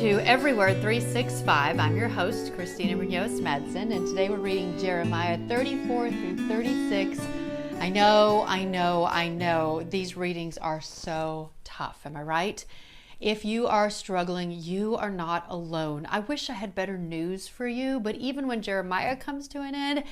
To Everywhere 365. I'm your host, Christina Munoz-Madsen, and today we're reading Jeremiah 34 through 36. I know. These readings are so tough. Am I right? If you are struggling, you are not alone. I wish I had better news for you, but even when Jeremiah comes to an end,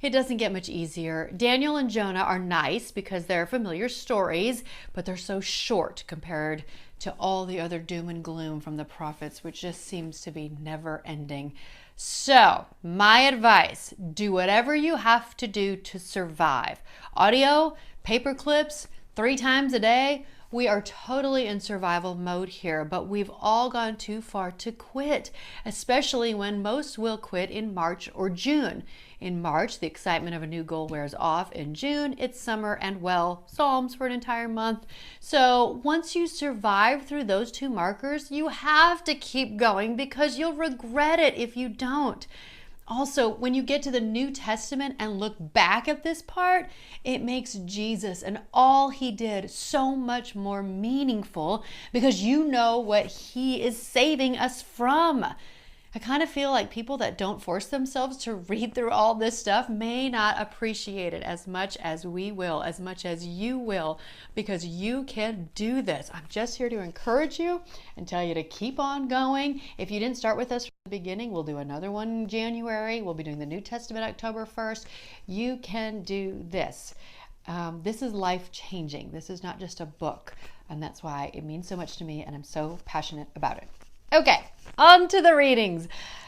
it doesn't get much easier. Daniel and Jonah are nice because they're familiar stories, but they're so short compared to all the other doom and gloom from the prophets, which just seems to be never ending. So, my advice, do whatever you have to do to survive. Audio, paper clips, 3 times a day. We are totally in survival mode here, but we've all gone too far to quit, especially when most will quit in March or June. In March, the excitement of a new goal wears off. In June, it's summer and, well, Psalms for an entire month. So once you survive through those 2 markers, you have to keep going because you'll regret it if you don't. Also, when you get to the New Testament and look back at this part, it makes Jesus and all he did so much more meaningful because you know what he is saving us from. I kind of feel like people that don't force themselves to read through all this stuff may not appreciate it as much as we will, as much as you will, because you can do this. I'm just here to encourage you and tell you to keep on going. If you didn't start with us from the beginning, we'll do another one in January. We'll be doing the New Testament October 1st. You can do this. This is life-changing. This is not just a book, and that's why it means so much to me, and I'm so passionate about it. Okay, on to the readings.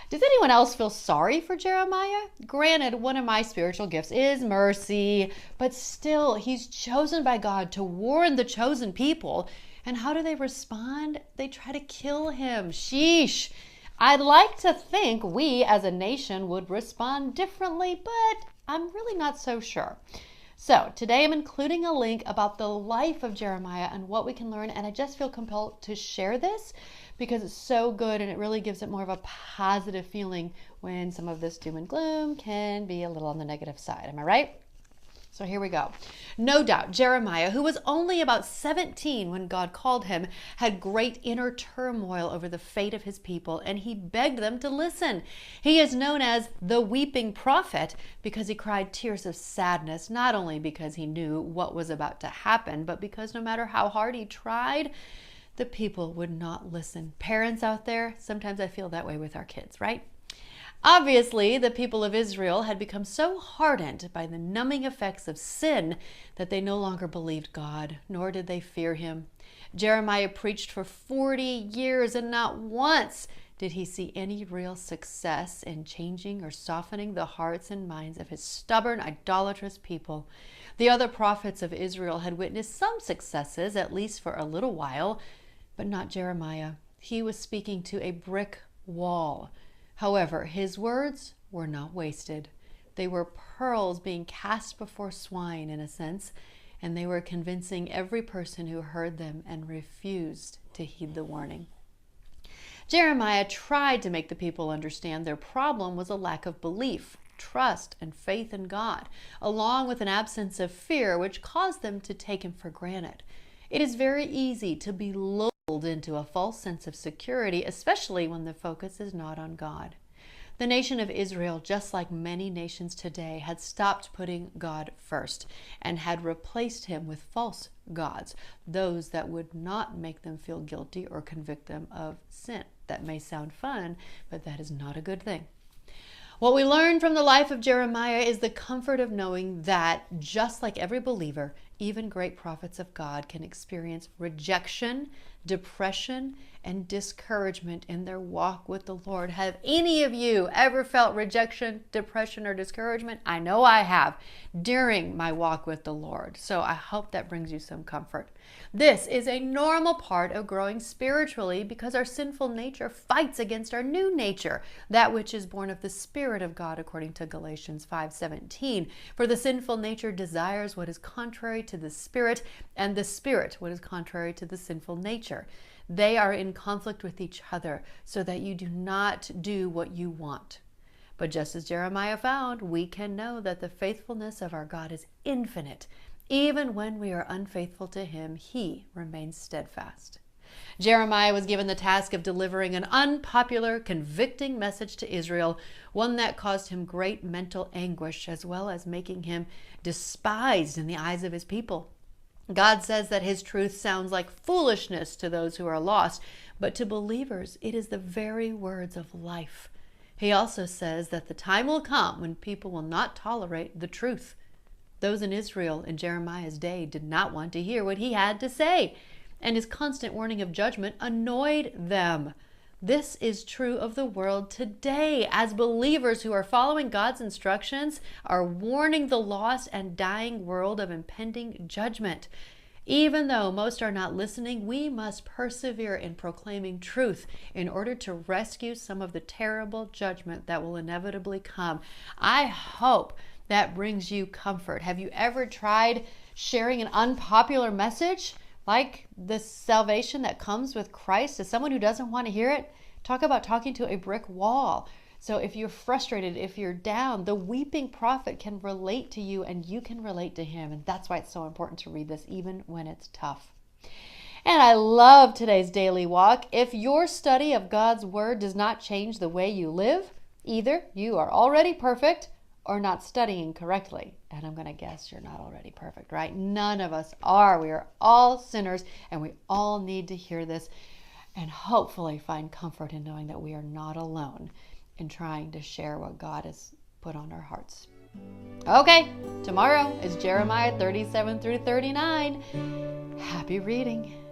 Does anyone else feel sorry for Jeremiah? Granted, one of my spiritual gifts is mercy, but still, he's chosen by God to warn the chosen people. And how do they respond? They try to kill him. Sheesh. I'd like to think we as a nation would respond differently, but I'm really not so sure. So today I'm including a link about the life of Jeremiah and what we can learn, and I just feel compelled to share this because it's so good and it really gives it more of a positive feeling when some of this doom and gloom can be a little on the negative side. Am I right? So here we go. No doubt, Jeremiah, who was only about 17 when God called him, had great inner turmoil over the fate of his people, and he begged them to listen. He is known as the weeping prophet because he cried tears of sadness, not only because he knew what was about to happen, but because no matter how hard he tried, the people would not listen. Parents out there, sometimes I feel that way with our kids, right? Obviously, the people of Israel had become so hardened by the numbing effects of sin that they no longer believed God, nor did they fear him. Jeremiah preached for 40 years, and not once did he see any real success in changing or softening the hearts and minds of his stubborn, idolatrous people. The other prophets of Israel had witnessed some successes, at least for a little while, but not Jeremiah. He was speaking to a brick wall. However, his words were not wasted. They were pearls being cast before swine, in a sense, and they were convincing every person who heard them and refused to heed the warning. Jeremiah tried to make the people understand their problem was a lack of belief, trust, and faith in God, along with an absence of fear, which caused them to take him for granted. It is very easy to be lulled into a false sense of security, especially when the focus is not on God. The nation of Israel, just like many nations today, had stopped putting God first and had replaced him with false gods, those that would not make them feel guilty or convict them of sin. That may sound fun, but that is not a good thing. What we learn from the life of Jeremiah is the comfort of knowing that, just like every believer, even great prophets of God can experience rejection, depression, and discouragement in their walk with the Lord. Have any of you ever felt rejection, depression, or discouragement? I know I have during my walk with the Lord. So I hope that brings you some comfort. This is a normal part of growing spiritually because our sinful nature fights against our new nature, that which is born of the Spirit of God, according to Galatians 5:17. For the sinful nature desires what is contrary to the Spirit, and the Spirit what is contrary to the sinful nature. They are in conflict with each other, so that you do not do what you want. But just as Jeremiah found, we can know that the faithfulness of our God is infinite. Even when we are unfaithful to him, he remains steadfast. Jeremiah was given the task of delivering an unpopular, convicting message to Israel, one that caused him great mental anguish, as well as making him despised in the eyes of his people. God says that his truth sounds like foolishness to those who are lost, but to believers, it is the very words of life. He also says that the time will come when people will not tolerate the truth. Those in Israel in Jeremiah's day did not want to hear what he had to say, and his constant warning of judgment annoyed them. This is true of the world today, as believers who are following God's instructions are warning the lost and dying world of impending judgment. Even though most are not listening, we must persevere in proclaiming truth in order to rescue some of the terrible judgment that will inevitably come. I hope that brings you comfort. Have you ever tried sharing an unpopular message like the salvation that comes with Christ to someone who doesn't want to hear it? Talk about talking to a brick wall. So if you're frustrated, if you're down, the weeping prophet can relate to you and you can relate to him. And that's why it's so important to read this even when it's tough. And I love today's daily walk. If your study of God's word does not change the way you live, either you are already perfect or not studying correctly. And I'm going to guess you're not already perfect, right? None of us are. We are all sinners and we all need to hear this and hopefully find comfort in knowing that we are not alone in trying to share what God has put on our hearts. Okay, tomorrow is Jeremiah 37 through 39. Happy reading.